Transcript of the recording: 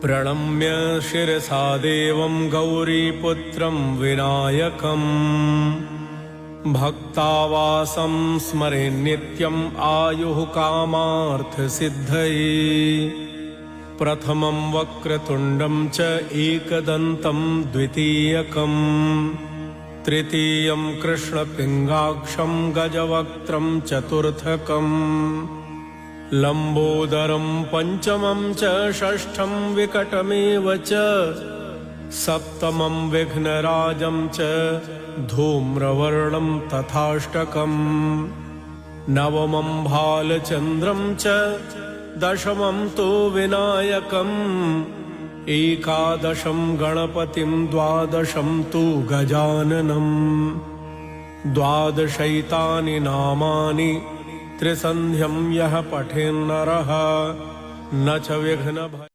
प्रणम्य शिरसा देवं गौरीपुत्रं विनायकम् भक्तावासं स्मरे नित्यम् आयुः कामार्थसिद्धये प्रथमं वक्रतुण्डं च एकदन्तं द्वितीयकम् तृतीयं कृष्णपिङ्गाक्षं गजवक्त्रं चतुर्थकम् लम्बोदरं पंचमं च षष्ठं विकटमेव च सप्तमं विघ्नराजं च धूम्रवर्णं तथाष्टकम् नवमं भालचन्द्रं च दशमं तु विनायकम् एकादशं गणपतिं द्वादशं तु गजाननम् द्वादशैतानि नामानि त्रिसन्ध्यं यः पठेन्नरः न च विघ्नभयम्।